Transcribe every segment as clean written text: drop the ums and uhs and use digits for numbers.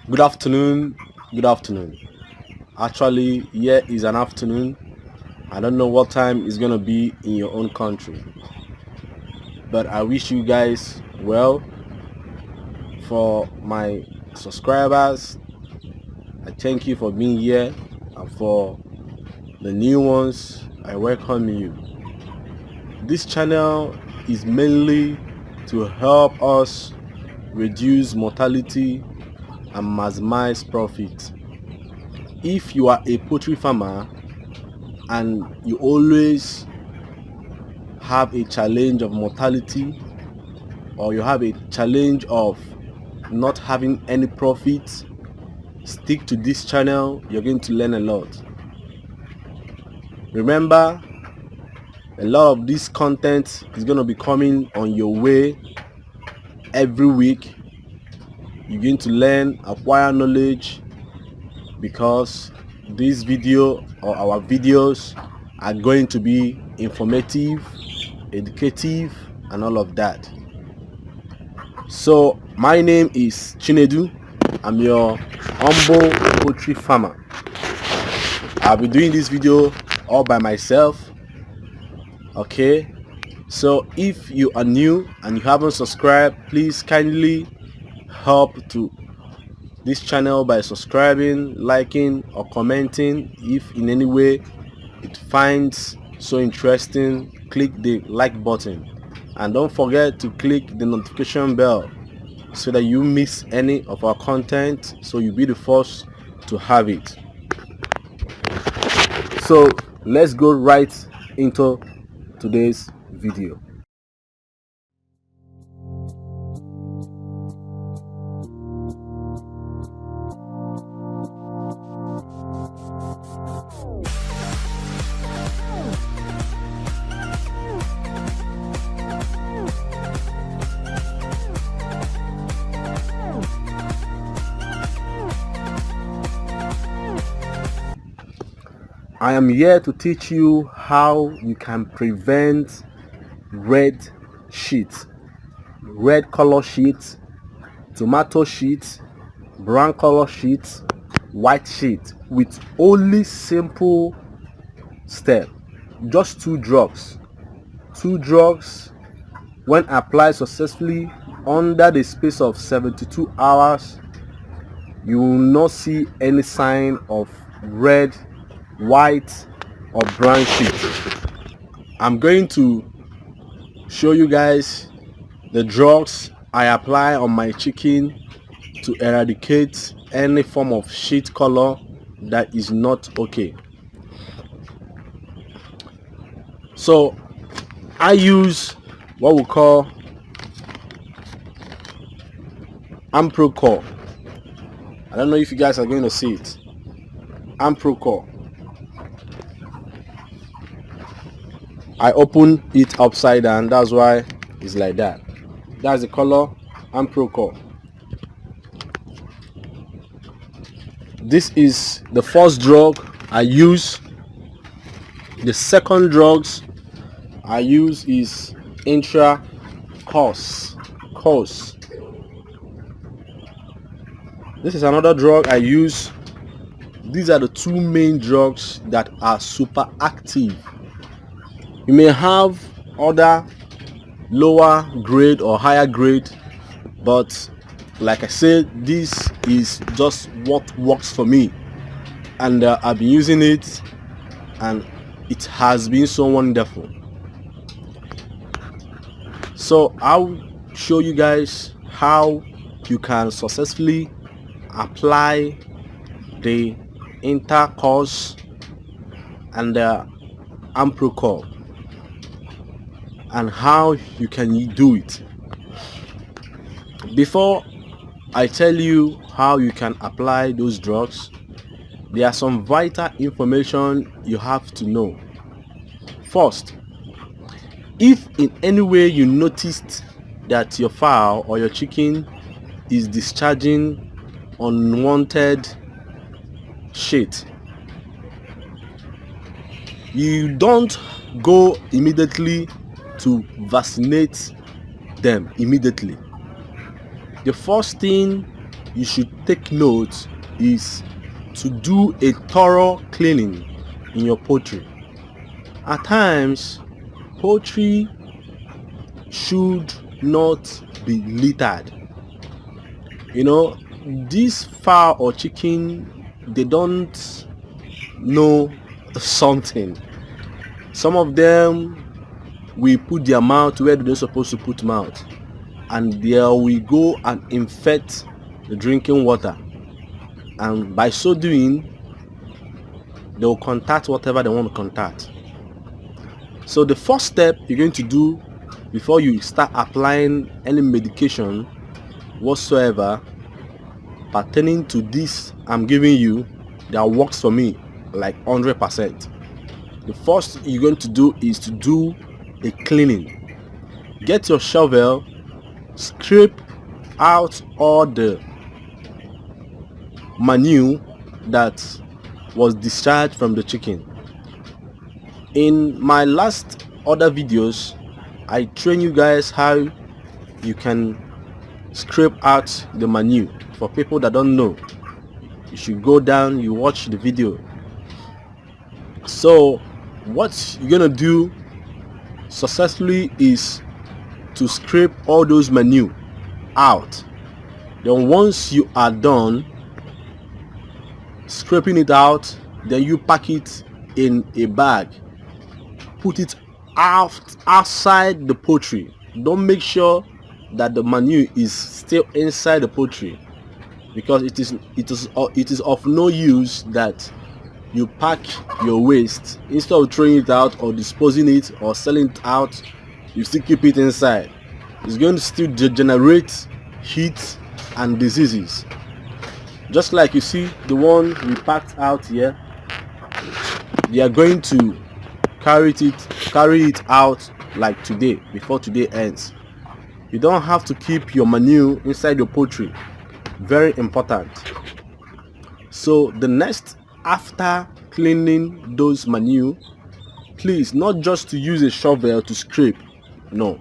Good afternoon. Good afternoon. Actually, here is an afternoon. I don't know what time it's gonna be in your own country, but I wish you guys well. For my subscribers, I thank you for being here, and for the new ones, I welcome you. This channel is mainly to help us reduce mortality and maximize profit. If you are a poultry farmer and you always have a challenge of mortality, or you have a challenge of not having any profit, stick to this channel. You're going to learn a lot. Remember, a lot of this content is going to be coming on your way every week. You're going to learn, acquire knowledge, because this video or our videos are going to be informative, educative, and all of that. So my name is Chinedu. I'm your humble poultry farmer. I'll be doing this video all by myself. Okay, so if you are new and you haven't subscribed, please kindly help to this channel by subscribing, liking, or commenting. If in any way it finds so interesting, click the like button, and don't forget to click the notification bell so that you miss any of our content, so you'll be the first to have it. So let's go right into today's video. I am here to teach you how you can prevent red sheet, red color sheet, tomato sheet, brown color sheet, white sheet, with only simple step. Just two drugs. When applied successfully under the space of 72 hours, you will not see any sign of red, white, or brown sheet. I'm going to show you guys the drugs I apply on my chicken to eradicate any form of sheet color that is not okay. So I use what we call Amprocor. I don't know if you guys are going to see it. Amprocor. I open it upside down, that's why it's like that. That's the color Amprocor. This is the first drug I use. The second drugs I use is intra-course. This is another drug I use. These are the two main drugs that are super active. You may have other lower grade or higher grade, but like I said, this is just what works for me, and I've been using it and it has been so wonderful. So I'll show you guys how you can successfully apply the intercourse and the Amprocor, and how you can do it. Before I tell you how you can apply those drugs, there are some vital information you have to know. First, if in any way you noticed that your fowl or your chicken is discharging unwanted shit, you don't go immediately to vaccinate them immediately. The first thing you should take note is to do a thorough cleaning in your poultry. At times, poultry should not be littered. This fowl or chicken, they don't know something. Some of them will put their mouth where they're supposed to put mouth, and there we go and infect the drinking water, and by so doing they will contact whatever they want to contact. So the first step you're going to do before you start applying any medication whatsoever pertaining to this I'm giving you that works for me like 100%, the first you're going to do is to do a cleaning. Get your shovel, scrape out all the manure that was discharged from the chicken. In my last other videos, I train you guys how you can scrape out the manure. For people that don't know, you should go down, you watch the video. So what you're gonna do successfully is to scrape all those manure out. Then once you are done scraping it out, then you pack it in a bag, put it outside the poultry. Don't make sure that the manure is still inside the poultry, because it is of no use that you pack your waste, instead of throwing it out or disposing it or selling it out, you still keep it inside. It's going to still generate heat and diseases. Just like you see the one we packed out here, they are going to carry it out like today, before today ends. You don't have to keep your manure inside your poultry. Very important. So the next, after cleaning those manure, please, not just to use a shovel to scrape, no.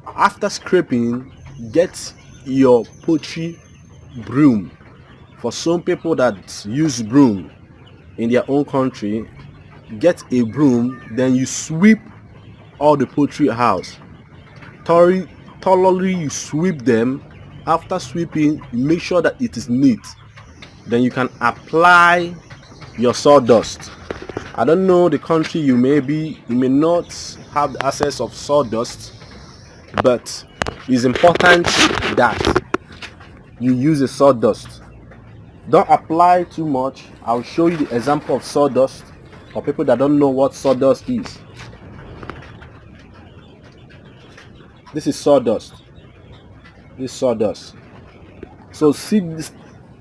After scraping, get your poultry broom. For some people that use broom in their own country, get a broom, then you sweep all the poultry house thoroughly. You sweep them. After sweeping, you make sure that it is neat. Then you can apply your sawdust. I don't know the country you may be, you may not have the access of sawdust, but it's important that you use a sawdust. Don't apply too much. I'll show you the example of sawdust for people that don't know what sawdust is. This is sawdust. So see,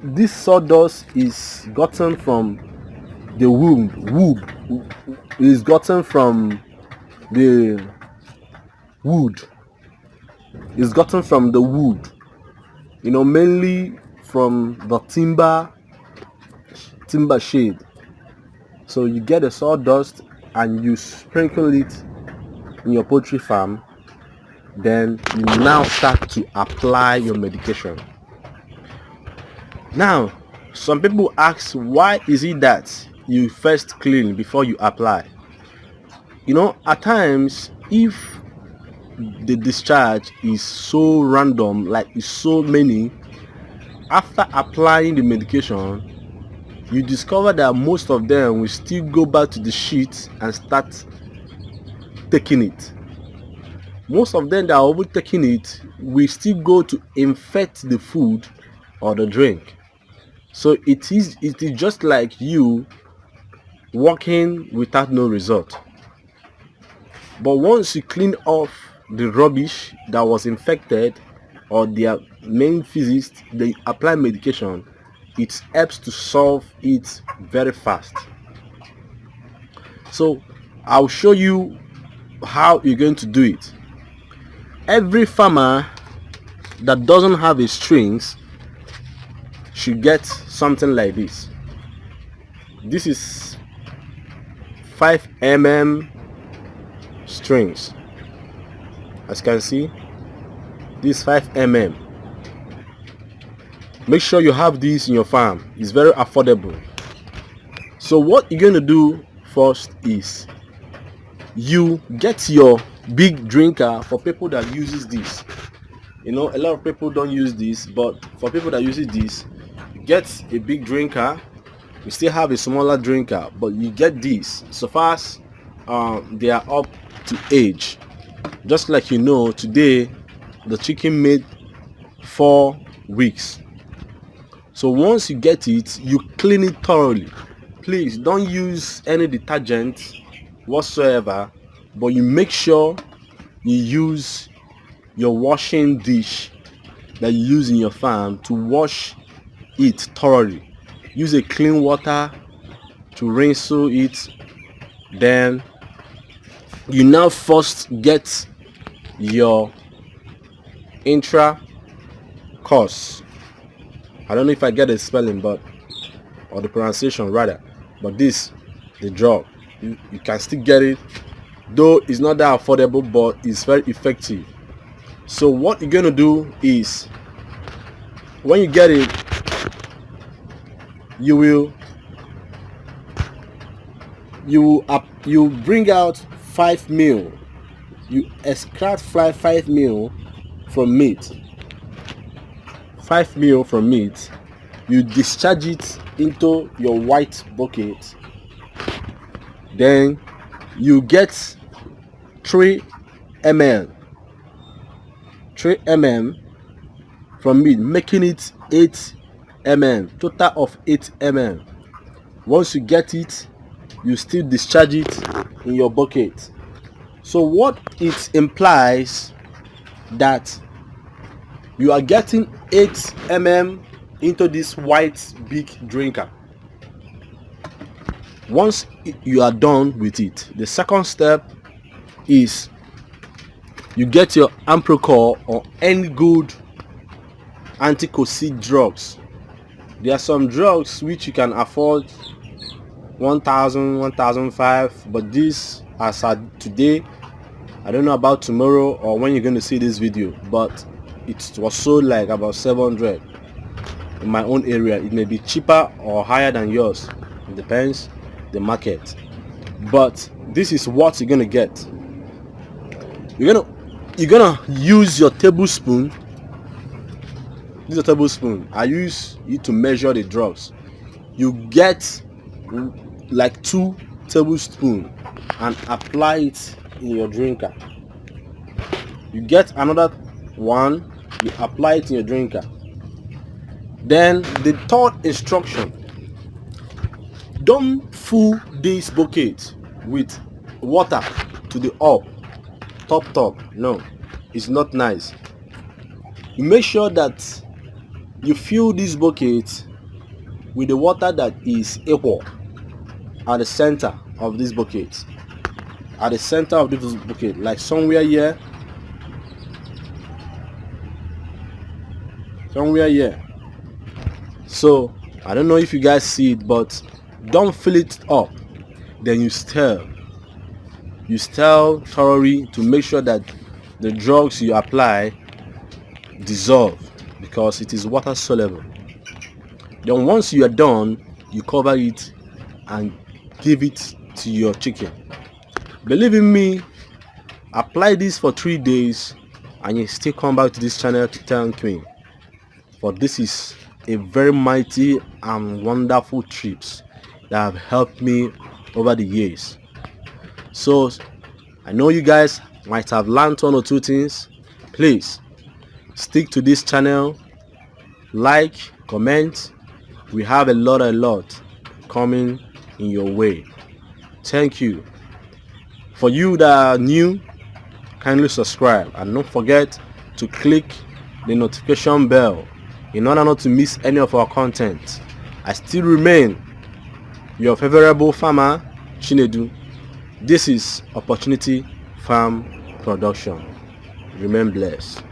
this sawdust is gotten from the wood. Is gotten from the wood. It's gotten from the wood. Mainly from the timber shade. So you get a sawdust and you sprinkle it in your poultry farm. Then you now start to apply your medication. Now, some people ask, why is it that you first clean before you apply? At times, if the discharge is so random, like it's so many, after applying the medication, you discover that most of them will still go back to the sheet and start taking it. Most of them that are overtaking it will still go to infect the food or the drink. So it is just like you working without no result. But once you clean off the rubbish that was infected or their main physicist, they apply medication, it helps to solve it very fast. So I'll show you how you're going to do it. Every farmer that doesn't have a strings should get something like this. This is 5 mm strings. As you can see, this 5 mm. Make sure you have this in your farm. It's very affordable. So what you're going to do first is you get your big drinker. For people that uses this, you know, a lot of people don't use this, but for people that uses this, you get a big drinker. You still have a smaller drinker, but you get this so fast they are up to age. Just like, you know, today the chicken made 4 weeks. So once you get it, you clean it thoroughly. Please don't use any detergent whatsoever, but you make sure you use your washing dish that you use in your farm to wash it thoroughly. Use a clean water to rinse it. Then you now first get your intra-course. I don't know if I get the spelling, but or the pronunciation rather, but this the drug. You can still get it, though it's not that affordable, but it's very effective. So what you're gonna do is, when you get it, you bring out 5 mil. You extract 5 mil from meat. 5 mil from meat. You discharge it into your white bucket. Then you get 3 ml from meat, making it 8 ml, total of 8 ml. Once you get it, you still discharge it in your bucket. So what it implies that you are getting 8 ml into this white big drinker. Once you are done with it, the second step is you get your Amprocor or any good anti-cocci drugs. There are some drugs which you can afford 1,000, 1,500, but this, as at today, I don't know about tomorrow or when you're going to see this video, but it was sold like about 700 in my own area. It may be cheaper or higher than yours, it depends the market, but this is what you're gonna get. You're gonna use your tablespoon. This is a tablespoon. I use it to measure the drugs. You get like 2 tablespoons and apply it in your drinker. You get another one, you apply it in your drinker. Then the third instruction: don't fill this bucket with water to the top. No, it's not nice. You make sure that you fill this bucket with the water that is equal at the center of this bucket. At the center of this bucket, like somewhere here. So I don't know if you guys see it, but don't fill it up. Then you stir thoroughly to make sure that the drugs you apply dissolve, because it is water soluble. Then once you are done, you cover it and give it to your chicken. Believe in me, apply this for 3 days and you still come back to this channel to thank me, for this is a very mighty and wonderful trips that have helped me over the years. So I know you guys might have learned 1 or 2 things. Please stick to this channel, like, comment. We have a lot coming in your way. Thank you. For you that are new, kindly subscribe and don't forget to click the notification bell in order not to miss any of our content. I still remain your favorable farmer, Chinedu. This is Opportunity Farm Production. Remain blessed.